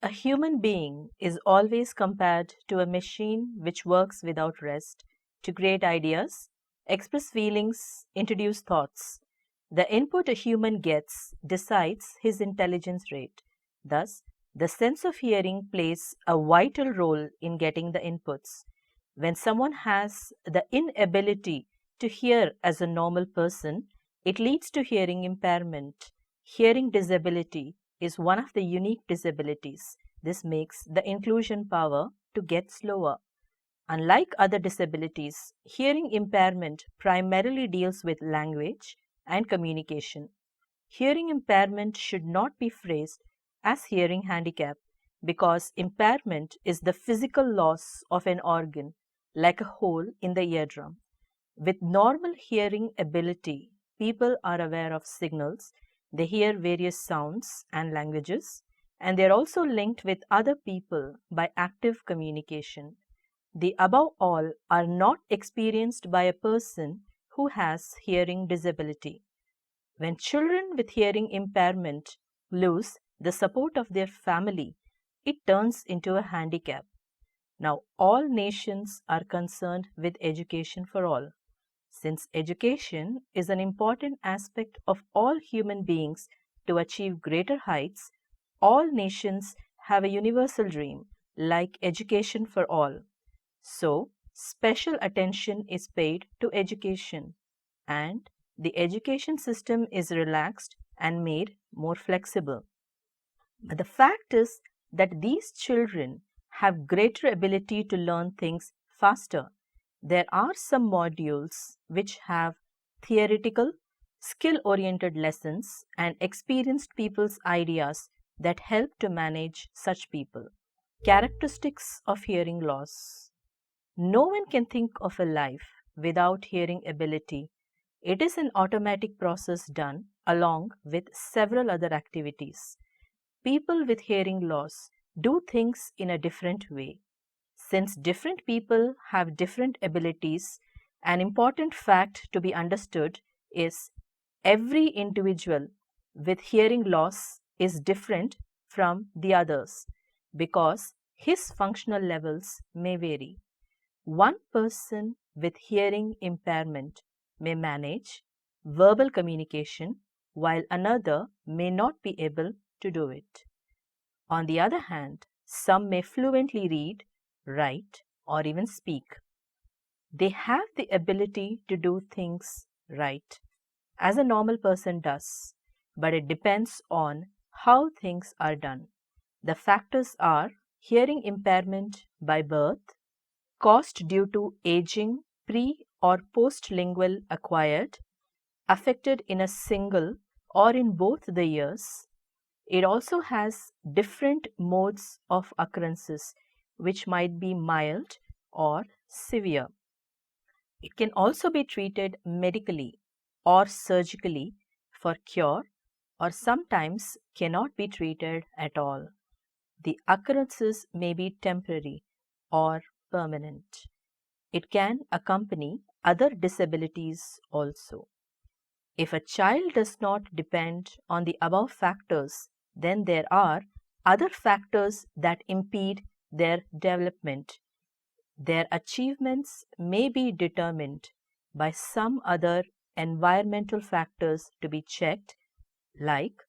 A human being is always compared to a machine which works without rest to create ideas, express feelings, introduce thoughts. The input a human gets decides his intelligence rate. Thus, the sense of hearing plays a vital role in getting the inputs. When someone has the inability to hear as a normal person, it leads to hearing impairment. Hearing disability is one of the unique disabilities. This makes the inclusion power to get slower. Unlike other disabilities, hearing impairment primarily deals with language and communication. Hearing impairment should not be phrased as hearing handicap because impairment is the physical loss of an organ, like a hole in the eardrum. With normal hearing ability, people are aware of signals, they hear various sounds and languages, and they are also linked with other people by active communication. The above all are not experienced by a person who has hearing disability. When children with hearing impairment lose the support of their family, it turns into a handicap. Now, all nations are concerned with education for all. Since education is an important aspect of all human beings to achieve greater heights, all nations have a universal dream like education for all. So, special attention is paid to education, and the education system is relaxed and made more flexible. But the fact is that these children have greater ability to learn things faster. There are some modules which have theoretical, skill oriented lessons and experienced people's ideas that help to manage such people. Characteristics of hearing loss. No one can think of a life without hearing ability. It is an automatic process done along with several other activities. People with hearing loss do things in a different way. Since different people have different abilities, an important fact to be understood is every individual with hearing loss is different from the others because his functional levels may vary. One person with hearing impairment may manage verbal communication while another may not be able to do it. On the other hand, some may fluently read, write, or even speak. They have the ability to do things right, as a normal person does, but it depends on how things are done. The factors are hearing impairment by birth, caused due to aging, pre or postlingual acquired, affected in a single or in both the ears. It also has different modes of occurrences, which might be mild or severe. It can also be treated medically or surgically for cure, or sometimes cannot be treated at all. The occurrences may be temporary or permanent. It can accompany other disabilities also. If a child does not depend on the above factors, then there are other factors that impede their development. Their achievements may be determined by some other environmental factors to be checked, like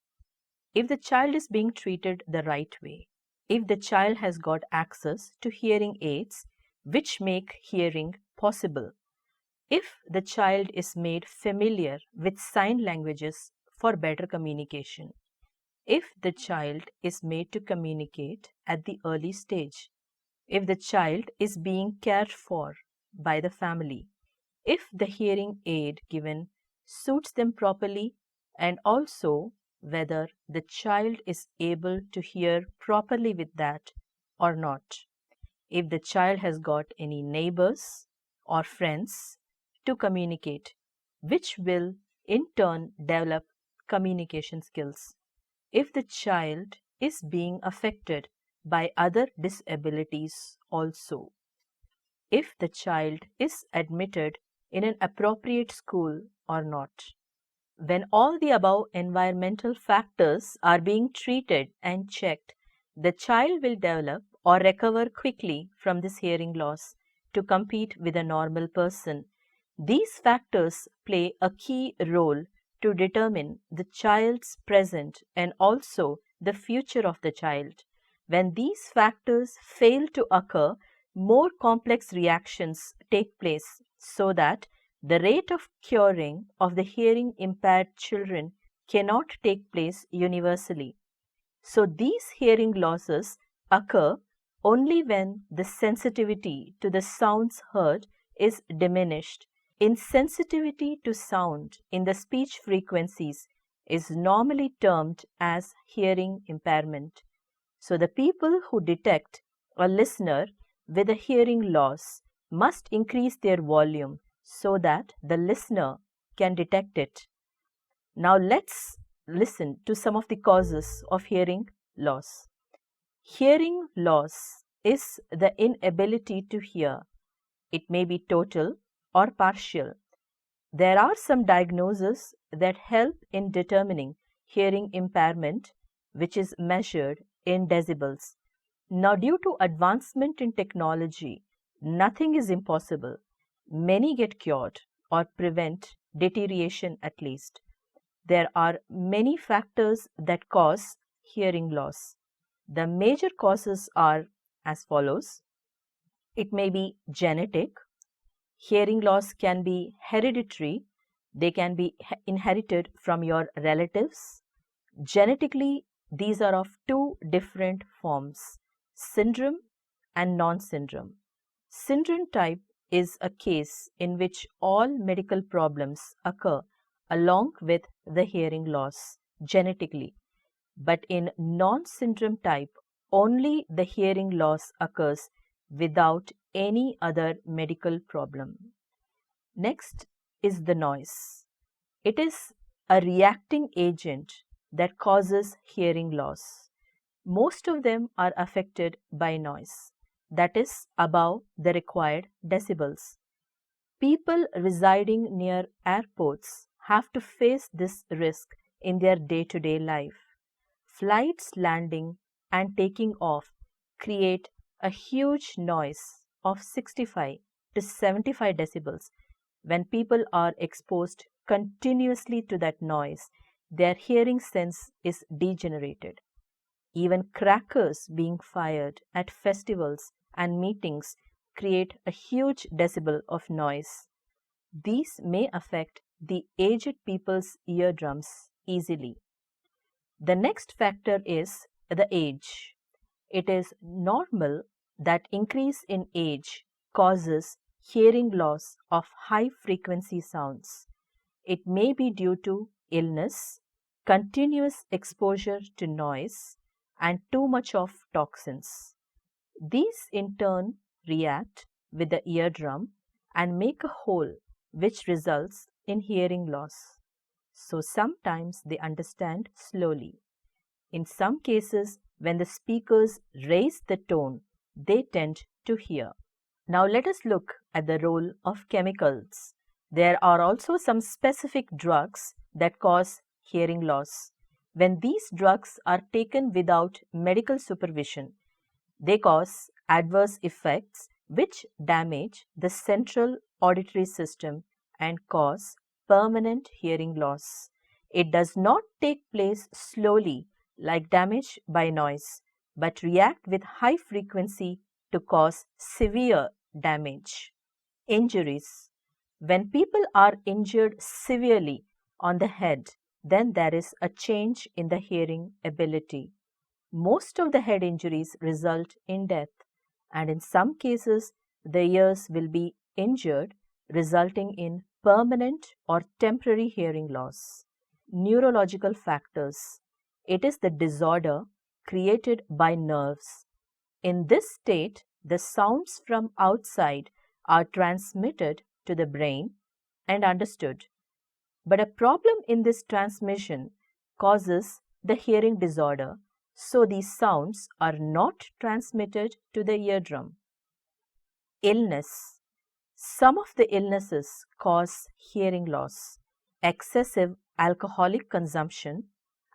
if the child is being treated the right way, if the child has got access to hearing aids which make hearing possible, if the child is made familiar with sign languages for better communication, if the child is made to communicate at the early stage, if the child is being cared for by the family, if the hearing aid given suits them properly, and also whether the child is able to hear properly with that or not, if the child has got any neighbors or friends to communicate, which will in turn develop communication skills. If the child is being affected by other disabilities also, if the child is admitted in an appropriate school or not. When all the above environmental factors are being treated and checked, the child will develop or recover quickly from this hearing loss to compete with a normal person. These factors play a key role to determine the child's present and also the future of the child. When these factors fail to occur, more complex reactions take place so that the rate of curing of the hearing impaired children cannot take place universally. So these hearing losses occur only when the sensitivity to the sounds heard is diminished. Insensitivity to sound in the speech frequencies is normally termed as hearing impairment. So the people who detect a listener with a hearing loss must increase their volume so that the listener can detect it. Now let's listen to some of the causes of hearing loss. Hearing loss is the inability to hear. It may be total or partial. There are some diagnoses that help in determining hearing impairment, which is measured in decibels. Now, due to advancement in technology, nothing is impossible. Many get cured or prevent deterioration at least. There are many factors that cause hearing loss. The major causes are as follows. It may be genetic. Hearing loss can be hereditary. They can be inherited from your relatives. Genetically, these are of two different forms, syndrome and non-syndrome. Syndrome type is a case in which all medical problems occur along with the hearing loss genetically. But in non-syndrome type, only the hearing loss occurs without any other medical problem. Next is the noise. It is a reacting agent that causes hearing loss. Most of them are affected by noise, that is above the required decibels. People residing near airports have to face this risk in their day-to-day life. Flights landing and taking off create a huge noise of 65 to 75 decibels. When people are exposed continuously to that noise, their hearing sense is degenerated. Even crackers being fired at festivals and meetings create a huge decibel of noise. These may affect the aged people's eardrums easily. The next factor is the age. It is normal that increase in age causes hearing loss of high frequency sounds. It may be due to illness, continuous exposure to noise, and too much of toxins. These in turn react with the eardrum and make a hole which results in hearing loss. So sometimes they understand slowly. In some cases, when the speakers raise the tone, they tend to hear. Now let us look at the role of chemicals. There are also some specific drugs that cause hearing loss. When these drugs are taken without medical supervision, they cause adverse effects which damage the central auditory system and cause permanent hearing loss. It does not take place slowly like damage by noise, but react with high frequency to cause severe damage. Injuries. When people are injured severely on the head, then there is a change in the hearing ability. Most of the head injuries result in death, and in some cases, the ears will be injured, resulting in permanent or temporary hearing loss. Neurological factors. It is the disorder created by nerves. In this state, the sounds from outside are transmitted to the brain and understood. But a problem in this transmission causes the hearing disorder, so these sounds are not transmitted to the eardrum. Illness. Some of the illnesses cause hearing loss. Excessive alcoholic consumption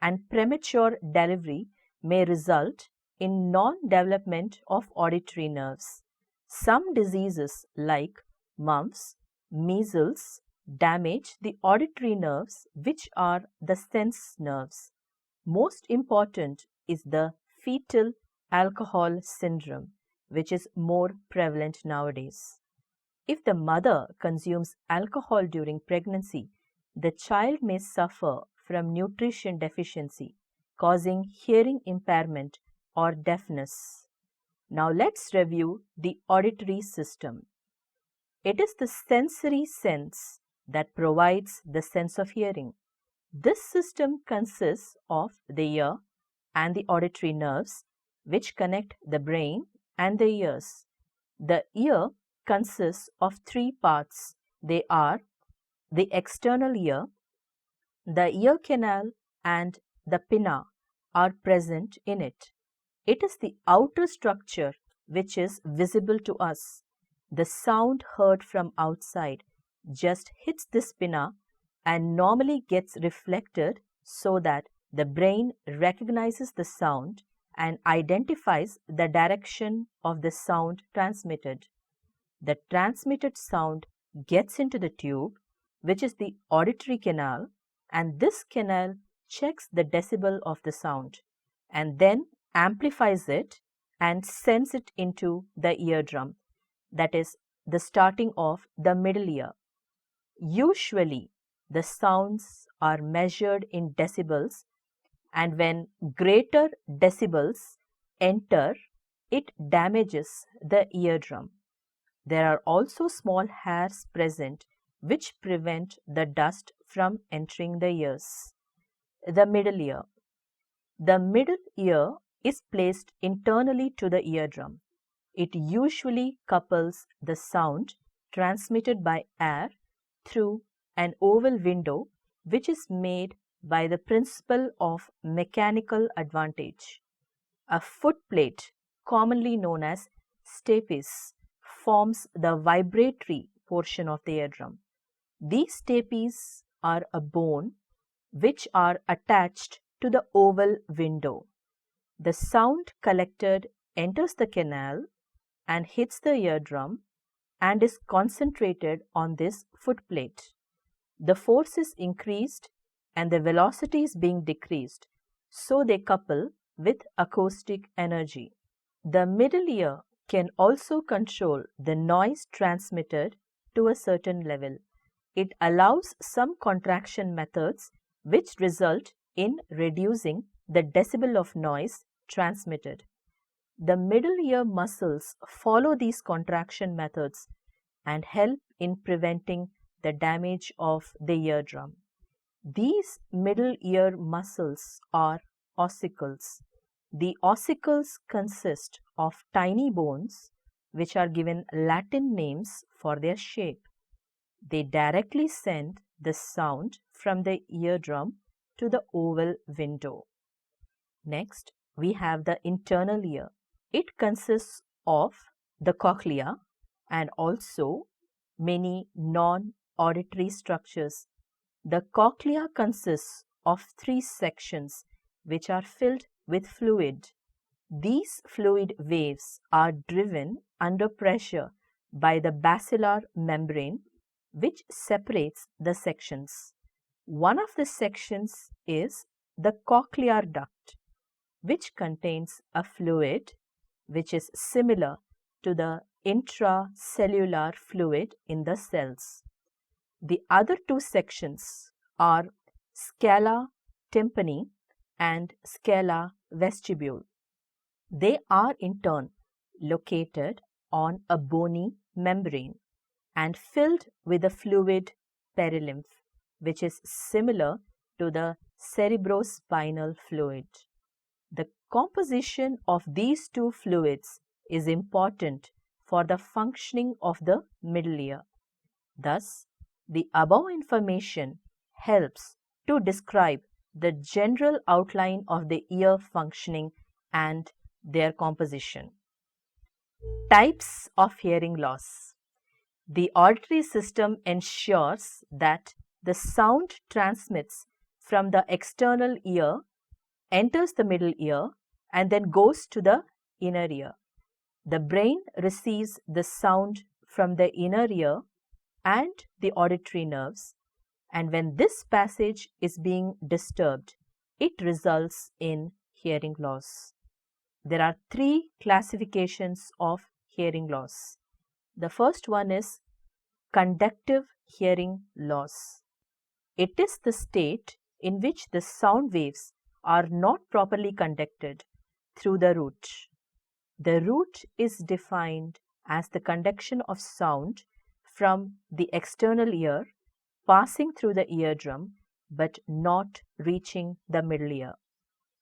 and premature delivery may result in non-development of auditory nerves. Some diseases like mumps, measles damage the auditory nerves, which are the sense nerves. Most important is the fetal alcohol syndrome, which is more prevalent nowadays. If the mother consumes alcohol during pregnancy, the child may suffer from nutrition deficiency, causing hearing impairment or deafness. Now let's review the auditory system. It is the sensory sense that provides the sense of hearing. This system consists of the ear and the auditory nerves, which connect the brain and the ears. The ear consists of three parts. They are the external ear, the ear canal, and the pinna are present in it. It is the outer structure which is visible to us. The sound heard from outside just hits this pinna and normally gets reflected so that the brain recognizes the sound and identifies the direction of the sound transmitted. The transmitted sound gets into the tube, which is the auditory canal, and this canal checks the decibel of the sound and then amplifies it and sends it into the eardrum, that is the starting of the middle ear. Usually, the sounds are measured in decibels, and when greater decibels enter, it damages the eardrum. There are also small hairs present which prevent the dust from entering the ears. The middle ear. The middle ear is placed internally to the eardrum. It usually couples the sound transmitted by air through an oval window which is made by the principle of mechanical advantage. A footplate, commonly known as stapes, forms the vibratory portion of the eardrum. These stapes are a bone which are attached to the oval window. The sound collected enters the canal and hits the eardrum and is concentrated on this footplate. The force is increased and the velocity is being decreased, so they couple with acoustic energy. The middle ear can also control the noise transmitted to a certain level. It allows some contraction methods which result in reducing the decibel of noise transmitted. The middle ear muscles follow these contraction methods and help in preventing the damage of the eardrum. These middle ear muscles are ossicles. The ossicles consist of tiny bones which are given Latin names for their shape. They directly send the sound from the eardrum to the oval window. Next, we have the internal ear. It consists of the cochlea and also many non-auditory structures. The cochlea consists of three sections which are filled with fluid. These fluid waves are driven under pressure by the basilar membrane which separates the sections. One of the sections is the cochlear duct, which contains a fluid which is similar to the intracellular fluid in the cells. The other two sections are scala tympani and scala vestibule. They are in turn located on a bony membrane and filled with a fluid perilymph, which is similar to the cerebrospinal fluid. The composition of these two fluids is important for the functioning of the middle ear. Thus, the above information helps to describe the general outline of the ear functioning and their composition. Types of hearing loss. The auditory system ensures that the sound transmits from the external ear, enters the middle ear, and then goes to the inner ear. The brain receives the sound from the inner ear and the auditory nerves, and when this passage is being disturbed, it results in hearing loss. There are three classifications of hearing loss. The first one is conductive hearing loss. It is the state in which the sound waves are not properly conducted through the root. The root is defined as the conduction of sound from the external ear passing through the eardrum but not reaching the middle ear.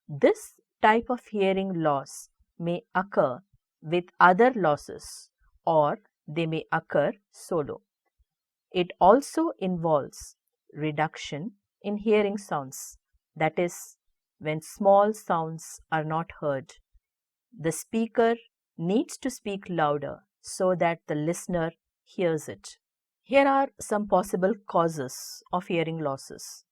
This type of hearing loss may occur with other losses or they may occur solo. It also involves reduction in hearing sounds, that is, when small sounds are not heard. The speaker needs to speak louder so that the listener hears it. Here are some possible causes of hearing losses.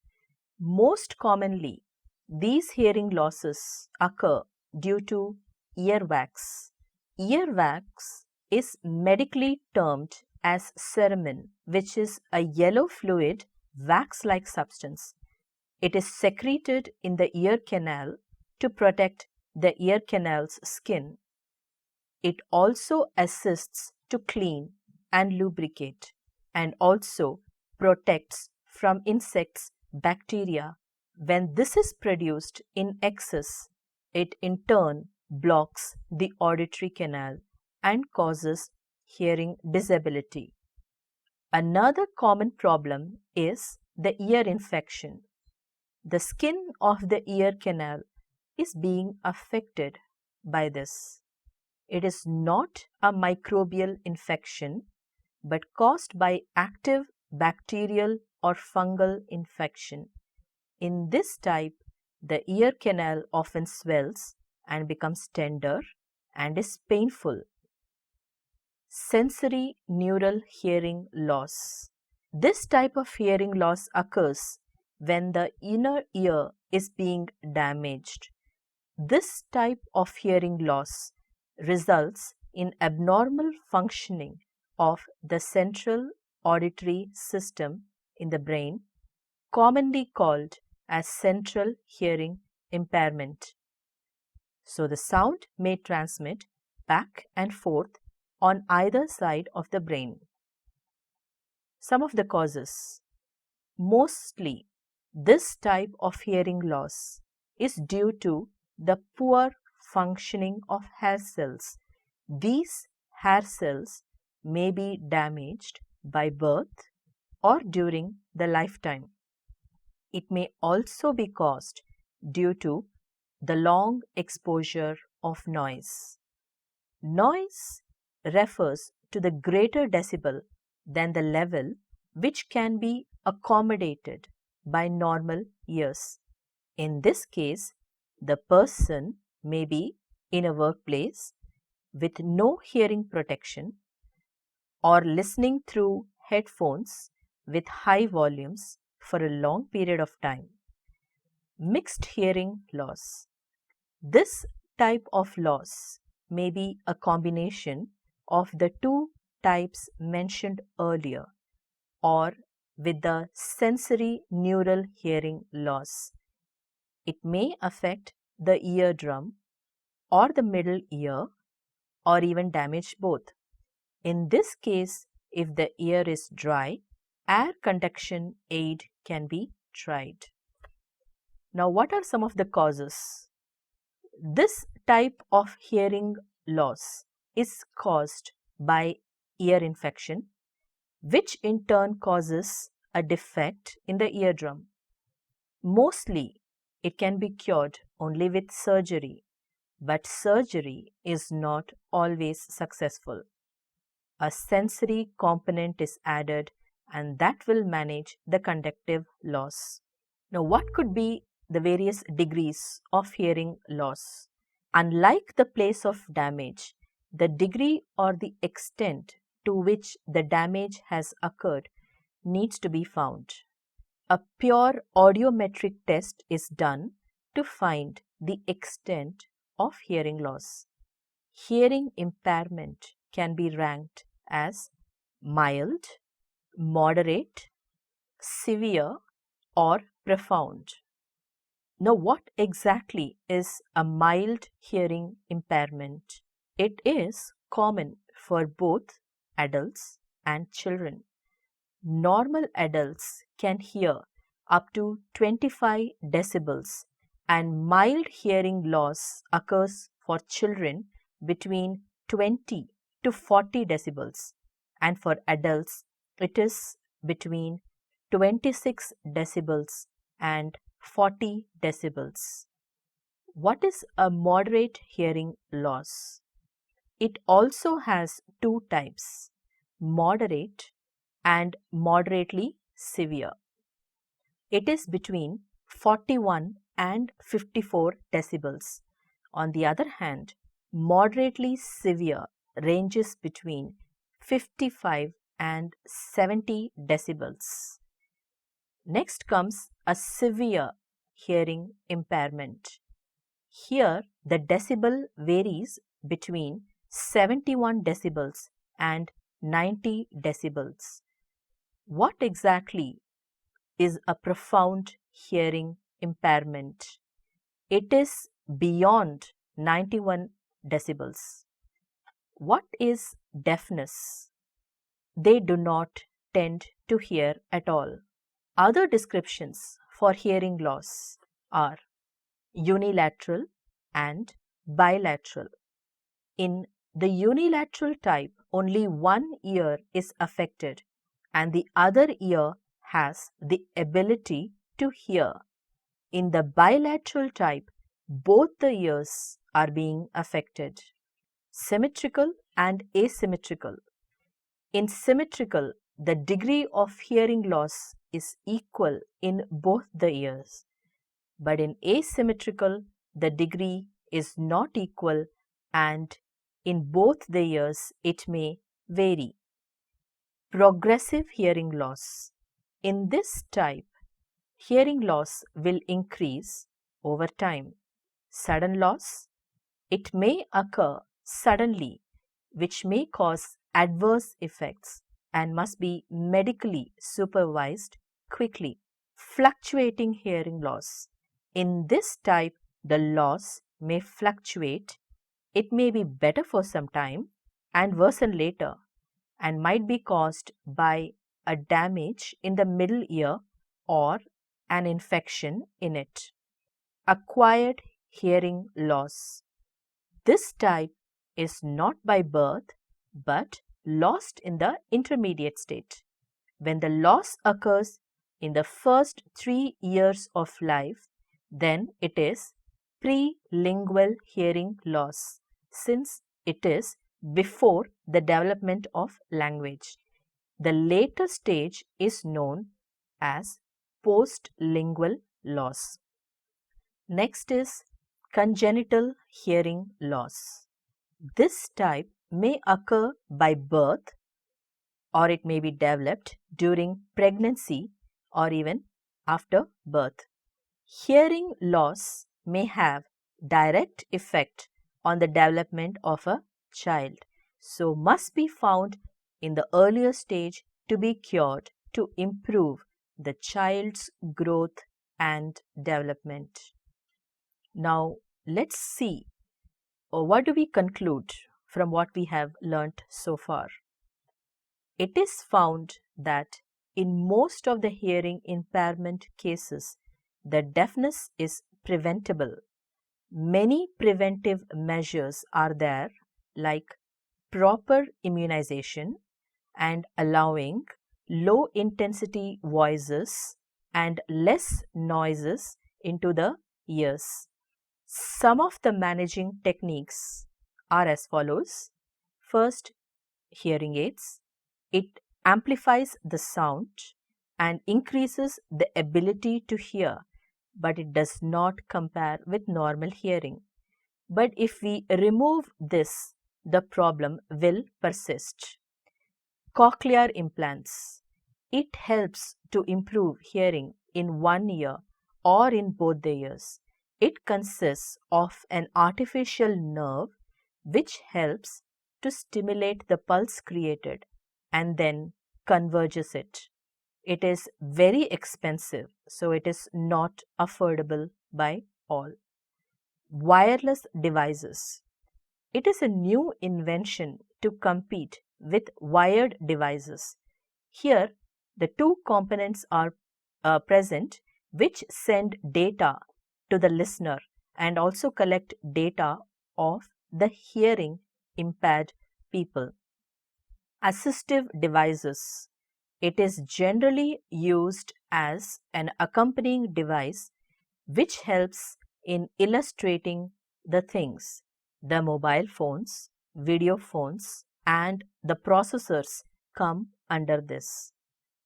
Most commonly, these hearing losses occur due to earwax. Earwax is medically termed as cerumen, which is a yellow fluid wax-like substance. It is secreted in the ear canal to protect the ear canal's skin. It also assists to clean and lubricate and also protects from insects, bacteria. When this is produced in excess, it in turn blocks the auditory canal and causes hearing disability. Another common problem is the ear infection. The skin of the ear canal is being affected by this. It is not a microbial infection but caused by active bacterial or fungal infection. In this type, the ear canal often swells and becomes tender and is painful. Sensory neural hearing loss. This type of hearing loss occurs when the inner ear is being damaged. This type of hearing loss results in abnormal functioning of the central auditory system in the brain, commonly called as central hearing impairment. So the sound may transmit back and forth on either side of the brain. Some of the causes. Mostly, this type of hearing loss is due to the poor functioning of hair cells. These hair cells may be damaged by birth or during the lifetime. It may also be caused due to the long exposure of noise. Noise refers to the greater decibel than the level which can be accommodated by normal ears. In this case, the person may be in a workplace with no hearing protection or listening through headphones with high volumes for a long period of time. Mixed hearing loss. This type of loss may be a combination of the two types mentioned earlier or with the sensory neural hearing loss. It may affect the eardrum or the middle ear or even damage both. In this case, if the ear is dry, air conduction aid can be tried. Now, what are some of the causes? This type of hearing loss is caused by ear infection, which in turn causes a defect in the eardrum. Mostly, it can be cured only with surgery, but surgery is not always successful. A sensory component is added and that will manage the conductive loss. Now, what could be the various degrees of hearing loss? Unlike the place of damage, the degree or the extent to which the damage has occurred needs to be found. A pure audiometric test is done to find the extent of hearing loss. Hearing impairment can be ranked as mild, moderate, severe, or profound. Now, what exactly is a mild hearing impairment? It is common for both adults and children. Normal adults can hear up to 25 decibels, and mild hearing loss occurs for children between 20 to 40 decibels, and for adults it is between 26 decibels and 40 decibels. What is a moderate hearing loss? It also has two types: moderate and moderately severe. It is between 41 and 54 decibels. On the other hand, moderately severe ranges between 55 and 70 decibels. Next comes a severe hearing impairment. Here, the decibel varies between 71 decibels and 90 decibels. What exactly is a profound hearing impairment? It is beyond 91 decibels. What is deafness? They do not tend to hear at all. Other descriptions for hearing loss are unilateral and bilateral. In the unilateral type, only one ear is affected and the other ear has the ability to hear. In the bilateral type, both the ears are being affected. Symmetrical and asymmetrical. In symmetrical, the degree of hearing loss is equal in both the ears. But in asymmetrical, the degree is not equal and in both the ears it may vary. Progressive hearing loss. In this type, hearing loss will increase over time. Sudden loss. It may occur suddenly, which may cause adverse effects and must be medically supervised quickly. Fluctuating hearing loss. In this type, the loss may fluctuate. It may be better for some time and worsen later, and might be caused by a damage in the middle ear or an infection in it. Acquired hearing loss. This type is not by birth but lost in the intermediate state. When the loss occurs in the first 3 years of life, then it is prelingual hearing loss, since it is before the development of language. The later stage is known as postlingual loss. Next is congenital hearing loss. This type may occur by birth or it may be developed during pregnancy or even after birth. Hearing loss may have direct effect on the development of a child, so must be found in the earlier stage to be cured to improve the child's growth and development. Now, let's see what do we conclude from what we have learnt so far. It is found that in most of the hearing impairment cases, the deafness is preventable. Many preventive measures are there, like proper immunization and allowing low intensity voices and less noises into the ears. Some of the managing techniques are as follows. First, hearing aids. It amplifies the sound and increases the ability to hear, but it does not compare with normal hearing. But if we remove this, the problem will persist. Cochlear implants. It helps to improve hearing in one ear or in both the ears. It consists of an artificial nerve which helps to stimulate the pulse created and then converges it. It is very expensive, so it is not affordable by all. Wireless devices. It is a new invention to compete with wired devices. Here, the two components are present which send data to the listener and also collect data of the hearing impaired people. Assistive devices. It is generally used as an accompanying device which helps in illustrating the things. The mobile phones, video phones, and the processors come under this.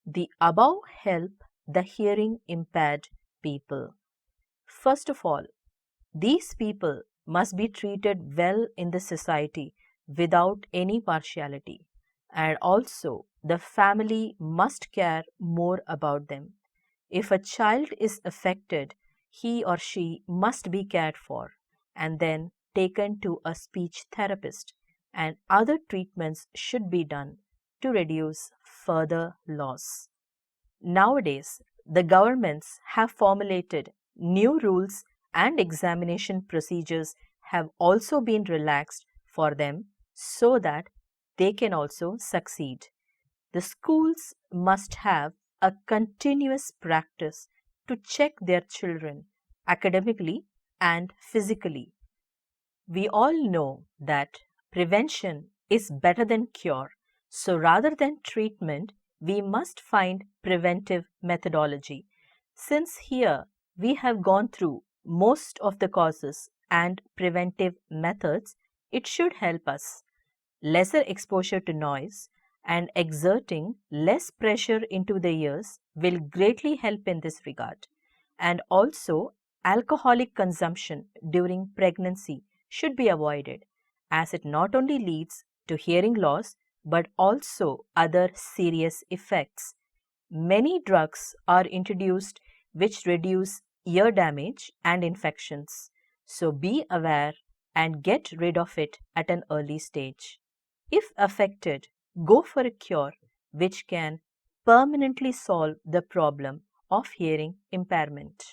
The above help the hearing impaired people. First of all, these people must be treated well in the society without any partiality, and also the family must care more about them. If a child is affected, he or she must be cared for and then taken to a speech therapist, and other treatments should be done to reduce further loss. Nowadays, the governments have formulated new rules and examination procedures have also been relaxed for them so that they can also succeed. The schools must have a continuous practice to check their children academically and physically. We all know that prevention is better than cure. So rather than treatment, we must find preventive methodology. Since here we have gone through most of the causes and preventive methods, it should help us. Lesser exposure to noise and exerting less pressure into the ears will greatly help in this regard. And also, alcoholic consumption during pregnancy should be avoided as it not only leads to hearing loss but also other serious effects. Many drugs are introduced which reduce ear damage and infections. So be aware and get rid of it at an early stage. If affected, go for a cure which can permanently solve the problem of hearing impairment.